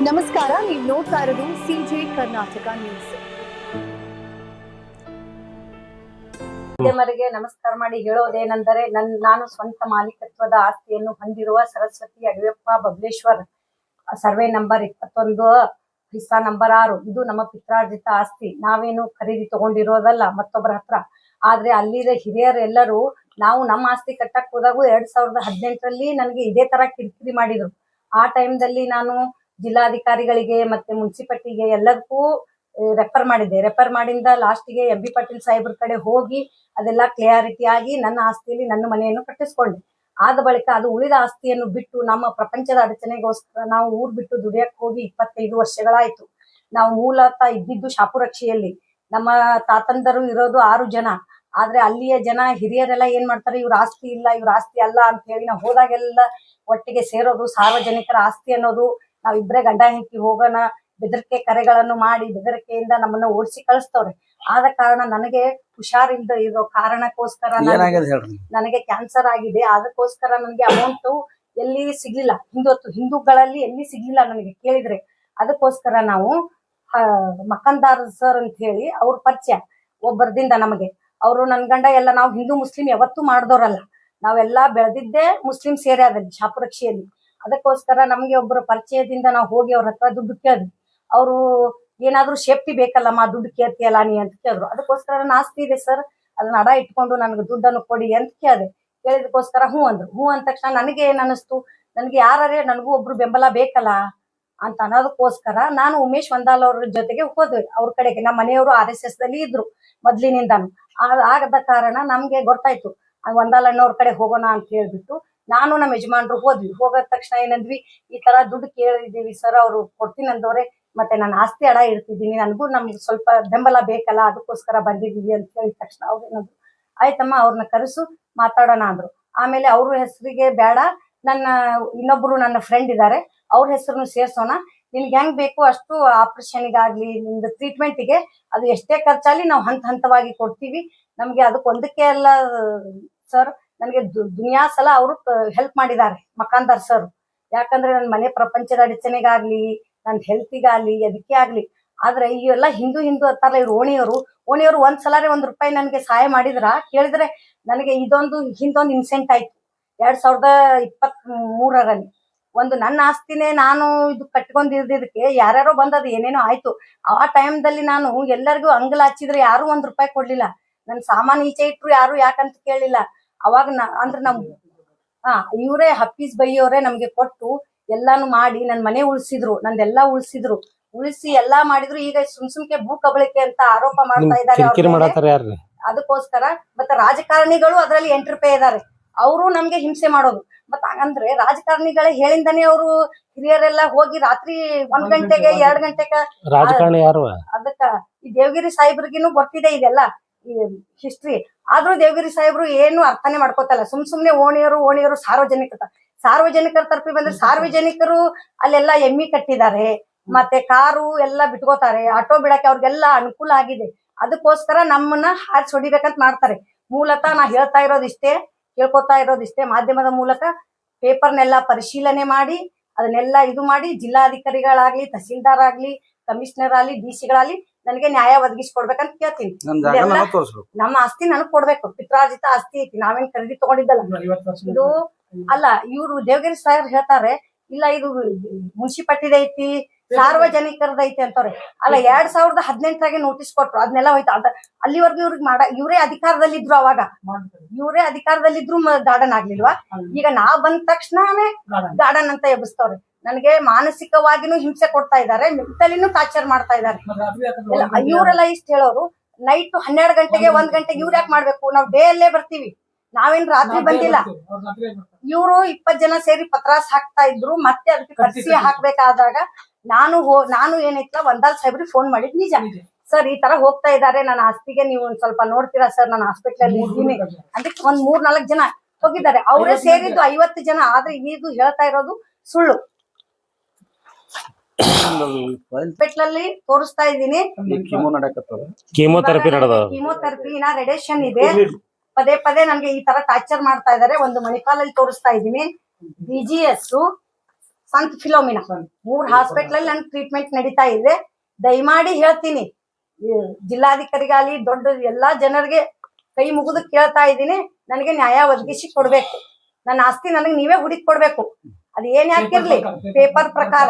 ನಮಸ್ಕಾರ, ನೀವು ನೋಡ್ತಾ ಇರೋದು ಸಿಜೆ ಕರ್ನಾಟಕ ನ್ಯೂಸ್. ಮಾಧ್ಯಮರಿಗೆ ನಮಸ್ಕಾರ ಮಾಡಿ ಹೇಳೋದೇನೆಂದರೆ, ನಾನು ಸ್ವಂತ ಮಾಲೀಕತ್ವದ ಆಸ್ತಿಯನ್ನು ಹೊಂದಿರುವ ಸರಸ್ವತಿ ಅಡಿಯಪ್ಪ ಬಬಲೇಶ್ವರ್, ಸರ್ವೆ ನಂಬರ್ 21, ಹಿಸ್ಸಾ ನಂಬರ್ 6. ಇದು ನಮ್ಮ ಪಿತ್ರಾರ್ಜಿತ ಆಸ್ತಿ. ನಾವೇನು ಖರೀದಿ ತಗೊಂಡಿರೋದಲ್ಲ ಮತ್ತೊಬ್ಬರ ಹತ್ರ. ಆದ್ರೆ ಅಲ್ಲಿದ ಹಿರಿಯರು ಎಲ್ಲರೂ ನಾವು ನಮ್ಮ ಆಸ್ತಿ ಕಟ್ಟಕ್ ಹೋದಾಗೂ 2018ರಲ್ಲಿ ನನಗೆ ಇದೇ ತರ ಕಿರಿಕಿರಿ ಮಾಡಿದ್ರು. ಆ ಟೈಮ್ದಲ್ಲಿ ನಾನು ಜಿಲ್ಲಾಧಿಕಾರಿಗಳಿಗೆ ಮತ್ತೆ ಮುನ್ಸಿಪಾಲಿಟಿಗೆ ಎಲ್ಲದಕ್ಕೂ ರೆಫರ್ ಮಾಡಿದ್ದೆ. ರೆಫರ್ ಮಾಡಿಂದ ಲಾಸ್ಟಿಗೆ MB ಪಾಟೀಲ್ ಸಾಹೇಬ್ರ ಕಡೆ ಹೋಗಿ ಅದೆಲ್ಲ ಕ್ಲಿಯಾರಿಟಿ ಆಗಿ ನನ್ನ ಆಸ್ತಿಯಲ್ಲಿ ನನ್ನ ಮನೆಯನ್ನು ಕಟ್ಟಿಸ್ಕೊಂಡೆ. ಆದ ಬಳಿಕ ಅದು ಉಳಿದ ಆಸ್ತಿಯನ್ನು ಬಿಟ್ಟು ನಮ್ಮ ಪ್ರಪಂಚದ ಅಡಚಣೆಗೋಸ್ಕರ ನಾವು ಊರ್ ಬಿಟ್ಟು ದುಡಿಯಕ್ ಹೋಗಿ 25 ವರ್ಷಗಳಾಯ್ತು. ನಾವು ಮೂಲತಃ ಇದ್ದಿದ್ದು ಶಾಪುರಕ್ಷಿಯಲ್ಲಿ. ನಮ್ಮ ತಾತಂದರು ಇರೋದು 6 ಜನ. ಆದ್ರೆ ಅಲ್ಲಿಯ ಜನ ಹಿರಿಯರೆಲ್ಲ ಏನ್ ಮಾಡ್ತಾರೆ, ಇವ್ರ ಆಸ್ತಿ ಇಲ್ಲ, ಇವ್ರ ಆಸ್ತಿ ಅಲ್ಲ ಅಂತ ಹೇಳಿ ನಾವು ಹೋದಾಗೆಲ್ಲ ಒಟ್ಟಿಗೆ ಸೇರೋದು. ಸಾರ್ವಜನಿಕರ ಆಸ್ತಿ ಅನ್ನೋದು ನಾವಿಬ್ರೇ ಗಂಡ ಹೆಂಡತಿ ಹೋಗೋಣ ಬೆದರಿಕೆ ಕರೆಗಳನ್ನು ಮಾಡಿ ಬೆದರಿಕೆಯಿಂದ ನಮ್ಮನ್ನ ಓಡಿಸಿ ಕಳಿಸ್ತವ್ರೆ. ಆದ ಕಾರಣ ನನಗೆ ಹುಷಾರಿಲ್ದ ಇರೋ ಕಾರಣಕ್ಕೋಸ್ಕರ ನನಗೆ ಕ್ಯಾನ್ಸರ್ ಆಗಿದೆ. ಅದಕ್ಕೋಸ್ಕರ ನನಗೆ ಅಮೌಂಟ್ ಎಲ್ಲಿ ಸಿಗ್ಲಿಲ್ಲ. ಹಿಂದೂಗಳಲ್ಲಿ ಎಲ್ಲಿ ಸಿಗ್ಲಿಲ್ಲ ನನಗೆ ಕೇಳಿದ್ರೆ. ಅದಕ್ಕೋಸ್ಕರ ನಾವು ಮಕಂದಾರ್ ಸರ್ ಅಂತ ಹೇಳಿ ಅವ್ರ ಪರಿಚಯ ಒಬ್ಬರದಿಂದ ನಮಗೆ. ಅವರು ನನ್ ಗಂಡ ಎಲ್ಲ ನಾವು ಹಿಂದೂ ಮುಸ್ಲಿಂ ಯಾವತ್ತೂ ಮಾಡ್ದವ್ರಲ್ಲ. ನಾವೆಲ್ಲಾ ಬೆಳೆದಿದ್ದೇ ಮುಸ್ಲಿಂ ಏರಿಯಾದಲ್ಲಿ ಶಾಪುರಕ್ಷಿಯಲ್ಲಿ. ಅದಕ್ಕೋಸ್ಕರ ನಮ್ಗೆ ಒಬ್ಬರ ಪರಿಚಯದಿಂದ ನಾವು ಹೋಗಿ ಅವ್ರ ಹತ್ರ ದುಡ್ಡು ಕೇಳಿದ್ವಿ. ಅವರು ಏನಾದ್ರೂ ಸೇಫ್ಟಿ ಬೇಕಲ್ಲಮ್ಮ, ದುಡ್ಡು ಕೇಳ್ತೀಯಲ್ಲ ನೀ ಅಂತ ಕೇಳಿದ್ರು. ಅದಕ್ಕೋಸ್ಕರ ನನ್ನ ಆಸ್ತಿ ಇದೆ ಸರ್, ಅದನ್ನ ಅಡ ಇಟ್ಕೊಂಡು ನನಗೆ ದುಡ್ಡನ್ನು ಕೊಡಿ ಅಂತ ಕೇಳಿದೆ. ಕೇಳಿದಕ್ಕೋಸ್ಕರ ಹ್ಞೂ ಅಂದ್ರು. ಹ್ಞೂ ಅಂದ ತಕ್ಷಣ ನನಗೆ ಏನ್ ಅನಿಸ್ತು, ನನಗೆ ಯಾರೇ ನನಗೂ ಒಬ್ರು ಬೆಂಬಲ ಬೇಕಲ್ಲ ಅಂತ ಅನ್ನೋದಕ್ಕೋಸ್ಕರ ನಾನು ಉಮೇಶ್ ವಂದಾಲ್ ಅವ್ರ ಜೊತೆಗೆ ಹೋದ್ವಿ ಅವ್ರ ಕಡೆಗೆ. ನಮ್ಮ ಮನೆಯವರು RSS ದಲ್ಲಿ ಇದ್ರು ಮೊದ್ಲಿನಿಂದಾನು. ಆಗದ ಕಾರಣ ನಮ್ಗೆ ಗೊತ್ತಾಯ್ತು ವಂದಾಲ್ ಅಣ್ಣವ್ರ ಕಡೆ ಹೋಗೋಣ ಅಂತ ಹೇಳ್ಬಿಟ್ಟು ನಾನು ನಮ್ಮ ಯಜಮಾನ್ರು ಹೋದ್ವಿ. ಹೋಗೋದ ತಕ್ಷಣ ಏನಂದ್ವಿ, ಈ ತರ ದುಡ್ಡು ಕೇಳಿದೀವಿ ಸರ್, ಅವ್ರು ಕೊಡ್ತೀನಿ ಅಂದವ್ರೆ, ಮತ್ತೆ ನಾನು ಆಸ್ತಿ ಅಡ ಇಡ್ತಿದ್ದೀನಿ, ನಮ್ಗೆ ಸ್ವಲ್ಪ ಬೆಂಬಲ ಬೇಕಲ್ಲ, ಅದಕ್ಕೋಸ್ಕರ ಬಂದಿದೀವಿ ಅಂತ ಹೇಳಿದ ತಕ್ಷಣ ಅವ್ರು ಏನಂದ್ರು, ಆಯ್ತಮ್ಮ ಅವ್ರನ್ನ ಕರೆಸು ಮಾತಾಡೋಣ ಅಂದ್ರು. ಆಮೇಲೆ ಅವ್ರ ಹೆಸರಿಗೆ ಬೇಡ, ಇನ್ನೊಬ್ರು ನನ್ನ ಫ್ರೆಂಡ್ ಇದ್ದಾರೆ, ಅವ್ರ ಹೆಸರನ್ನು ಸೇರ್ಸೋಣ, ನಿನ್ಗೆ ಹೆಂಗ್ ಬೇಕು ಅಷ್ಟು ಆಪರೇಷನ್ಗಾಗ್ಲಿ ನಿಮ್ದು ಟ್ರೀಟ್ಮೆಂಟ್ಗೆ ಅದು ಎಷ್ಟೇ ಖರ್ಚಾಗ್ಲಿ ನಾವು ಹಂತವಾಗಿ ಕೊಡ್ತೀವಿ. ನಮ್ಗೆ ಅದಕ್ಕೊಂದಕ್ಕೆ ಅಲ್ಲ ಸರ್, ನನಗೆ ದುನಿಯಾ ಸಲ ಅವರು ಹೆಲ್ಪ್ ಮಾಡಿದ್ದಾರೆ ಮಕಾಂದಾರ್ ಸರ್. ಯಾಕಂದ್ರೆ ನನ್ನ ಮನೆ ಪ್ರಪಂಚದ ಅಡಚಣೆಗಾಗ್ಲಿ ನನ್ನ ಹೆಲ್ತಿಗಾಗ್ಲಿ ಅದಕ್ಕೆ ಆಗ್ಲಿ. ಆದ್ರೆ ಇವೆಲ್ಲ ಹಿಂದೂ ಅಂತಾರಲ್ಲ ಇವ್ರು ಓಣಿಯವರು ಒಂದ್ಸಲಾರೆ ₹1 ನನಗೆ ಸಹಾಯ ಮಾಡಿದ್ರ ಕೇಳಿದ್ರೆ ನನಗೆ ಹಿಂದೊಂದು ಇನ್ಸೆಂಟ್ ಆಯ್ತು 2023ರಲ್ಲಿ. ಒಂದು ನನ್ನ ಆಸ್ತಿನೇ ನಾನು ಇದು ಕಟ್ಕೊಂಡಿದ್ದಕ್ಕೆ ಯಾರ್ಯಾರೋ ಬಂದದು ಏನೇನೋ ಆಯ್ತು. ಆ ಟೈಮ್ದಲ್ಲಿ ನಾನು ಎಲ್ಲರಿಗೂ ಅಂಗಲ ಹಚ್ಚಿದ್ರೆ ಯಾರು ₹1 ಕೊಡ್ಲಿಲ್ಲ. ನನ್ ಸಾಮಾನು ಈಚೆ ಇಟ್ರು ಯಾರು ಯಾಕಂತ ಕೇಳಿಲ್ಲ. ಅವಾಗ ಅಂದ್ರೆ ಇವರೇ ಹಫೀಸ್ ಬೈ ಅವರೇ ನಮ್ಗೆ ಕೊಟ್ಟು ಎಲ್ಲಾನು ಮಾಡಿ ನನ್ ಮನೆ ಉಳಿಸಿದ್ರು, ನಂದೆಲ್ಲಾ ಉಳಿಸಿ ಎಲ್ಲಾ ಮಾಡಿದ್ರು. ಈಗ ಸುಮ್ಕೆ ಭೂ ಕಬಳಿಕೆ ಅಂತ ಆರೋಪ ಮಾಡ್ತಾ ಇದ್ದಾರೆ. ಅದಕ್ಕೋಸ್ಕರ ಮತ್ತೆ ರಾಜಕಾರಣಿಗಳು ಅದ್ರಲ್ಲಿ ಎಂಟ್ರಿಪೇ ಇದ್ದಾರೆ. ಅವರು ನಮ್ಗೆ ಹಿಂಸೆ ಮಾಡೋದು. ಮತ್ತ ಹಂಗಂದ್ರೆ ರಾಜಕಾರಣಿಗಳೇ ಹೇಳಿಂದಾನೆ ಅವರು ಹಿರಿಯರೆಲ್ಲ ಹೋಗಿ ರಾತ್ರಿ 1 ಗಂಟೆಗೆ 2 ಗಂಟೆಗೆ ರಾಜಕಾರಣಿ ಯಾರು ಅದಕ್ಕ ಈ ದೇವಗಿರಿ ಸಾಹೇಬ್ರಿಗಿನೂ ಗೊತ್ತಿದೆ ಇದೆಲ್ಲ ಈ ಹಿಸ್ಟ್ರಿ. ಆದ್ರೂ ದೇವಗಿರಿ ಸಾಹೇಬ್ರು ಏನು ಅರ್ಥನೇ ಮಾಡ್ಕೋತಲ್ಲ. ಸುಮ್ನೆ ಓಣಿಯರು ಸಾರ್ವಜನಿಕರ ತರಪಿ ಬಂದ್ರೆ ಸಾರ್ವಜನಿಕರು ಅಲ್ಲೆಲ್ಲ ಎಮ್ಮಿ ಕಟ್ಟಿದ್ದಾರೆ, ಮತ್ತೆ ಕಾರು ಎಲ್ಲ ಬಿಟ್ಕೋತಾರೆ, ಆಟೋ ಬಿಡಕ್ಕೆ ಅವ್ರಿಗೆಲ್ಲ ಅನುಕೂಲ ಆಗಿದೆ. ಅದಕ್ಕೋಸ್ಕರ ನಮ್ಮನ್ನ ಹಾರಿಸಿ ಹೊಡಿಬೇಕಂತ ಮಾಡ್ತಾರೆ. ಮೂಲತಃ ನಾ ಕೇಳ್ಕೊತಾ ಇರೋದಿಷ್ಟೇ ಮಾಧ್ಯಮದ ಮೂಲಕ ಪೇಪರ್ನೆಲ್ಲ ಪರಿಶೀಲನೆ ಮಾಡಿ ಅದನ್ನೆಲ್ಲ ಇದು ಮಾಡಿ ಜಿಲ್ಲಾಧಿಕಾರಿಗಳಾಗ್ಲಿ, ತಹಸೀಲ್ದಾರ್ ಆಗ್ಲಿ, ಕಮಿಷನರ್ ಆಗ್ಲಿ, DC ನನಗೆ ನ್ಯಾಯ ಒದಗಿಸ್ಕೊಡ್ಬೇಕಂತ ಕೇಳ್ತೀನಿ. ನಮ್ಮ ಆಸ್ತಿ ನನಗ್ ಕೊಡ್ಬೇಕು. ಪಿತ್ರಾರ್ಜಿತ ಆಸ್ತಿ ಐತಿ, ನಾವೇನ್ ಖರೀದಿ ತಗೊಂಡಿದ್ದಲ್ಲ ಇದು ಅಲ್ಲ. ಇವ್ರು ದೇವಗಿರಿ ಸಾಹೇಬ್ರು ಹೇಳ್ತಾರೆ, ಇಲ್ಲ ಇದು ಮುನ್ಸಿಪಾಲಿಟಿದ ಐತಿ, ಸಾರ್ವಜನಿಕರದ ಐತಿ ಅಂತವ್ರೆ. ಅಲ್ಲ 2018ರಾಗೆ ನೋಟಿಸ್ ಕೊಟ್ರು, ಅದನ್ನೆಲ್ಲ ಹೋಯ್ತು. ಅಲ್ಲಿವರೆಗೂ ಇವರೇ ಅಧಿಕಾರದಲ್ಲಿದ್ರು. ಅವಾಗ ಇವರೇ ಅಧಿಕಾರದಲ್ಲಿದ್ರು ಗಾರ್ಡನ್ ಆಗ್ಲಿಲ್ವಾ? ಈಗ ನಾವ್ ಬಂದ ತಕ್ಷಣನೇ ಗಾರ್ಡನ್ ಅಂತ ಎಬ್ಬಿಸ್ತವ್ರೆ. ನನಗೆ ಮಾನಸಿಕವಾಗಿನೂ ಹಿಂಸೆ ಕೊಡ್ತಾ ಇದ್ದಾರೆ, ಮೆಂಟಲಿನೂ ಟಾರ್ಚರ್ ಮಾಡ್ತಾ ಇದ್ದಾರೆ. ಇವರೆಲ್ಲ ಇಷ್ಟ ಹೇಳೋರು ನೈಟ್ 12 ಗಂಟೆಗೆ 1 ಗಂಟೆಗೆ ಇವ್ರು ಯಾಕೆ ಮಾಡ್ಬೇಕು? ನಾವು ಡೇ ಅಲ್ಲೇ ಬರ್ತೀವಿ, ನಾವೇನ್ ರಾತ್ರಿ ಬಂದಿಲ್ಲ. ಇವರು 20 ಜನ ಸೇರಿ ಪತ್ರಾಸ್ ಹಾಕ್ತಾ ಇದ್ರು. ಮತ್ತೆ ಅದಕ್ಕೆ ಕರ್ಸಿ ಹಾಕ್ಬೇಕಾದಾಗ ನಾನು ಏನೈತಲ್ಲ ವಂದಾಲ್ ಸಾಹೇಬ್ರಿಗೆ ಫೋನ್ ಮಾಡಿದ್ ನಿಜ. ಸರ್ ಈ ತರ ಹೋಗ್ತಾ ಇದ್ದಾರೆ, ನನ್ನ ಆಸ್ತಿಗೆ ನೀವು ಒಂದ್ ಸ್ವಲ್ಪ ನೋಡ್ತೀರಾ ಸರ್, ನಾನು ಹಾಸ್ಪಿಟಲ್ ಇದ್ದೀನಿ ಅದಕ್ಕೆ 3-4 ಜನ ಹೋಗಿದ್ದಾರೆ. ಅವರೇ ಸೇರಿದ್ದು 50 ಜನ. ಆದ್ರೆ ಇದು ಹೇಳ್ತಾ ಇರೋದು ಸುಳ್ಳು. ಹಾಸ್ಪಿಟಲ್ ತೋರಿಸ್ತಾ ಇದ್ದೀನಿ, ಕೀಮೋಥೆರಪಿ ರೇಡಿಯೇಷನ್ ಇದೆ. ಪದೇ ನನ್ಗೆ ಈ ತರ ಟಾರ್ಚರ್ ಮಾಡ್ತಾ ಇದಾರೆ. ಒಂದು ಮಣಿಪಾಲಲ್ಲಿ ತೋರಿಸ್ತಾ ಇದ್ದೀನಿ, BGS ಸಂತ ಫಿಲೋಮಿನಾ 3 ಹಾಸ್ಪಿಟಲ್ ಅಲ್ಲಿ ನನ್ ಟ್ರೀಟ್ಮೆಂಟ್ ನಡೀತಾ ಇದೆ. ದಯಮಾಡಿ ಹೇಳ್ತೀನಿ, ಈ ಜಿಲ್ಲಾಧಿಕಾರಿಗಾಲಿ ದೊಡ್ಡ ಎಲ್ಲಾ ಜನರಿಗೆ ಕೈ ಮುಗಿದು ಕೇಳ್ತಾ ಇದ್ದೀನಿ, ನನಗೆ ನ್ಯಾಯ ಒದಗಿಸಿ ಕೊಡ್ಬೇಕು. ನನ್ನ ಆಸ್ತಿ ನನಗೆ ನೀವೇ ಹುಡುಕಿ ಕೊಡ್ಬೇಕು. ಅದು ಏನ್ ಯಾಕಿರ್ಲಿ, ಪೇಪರ್ ಪ್ರಕಾರ.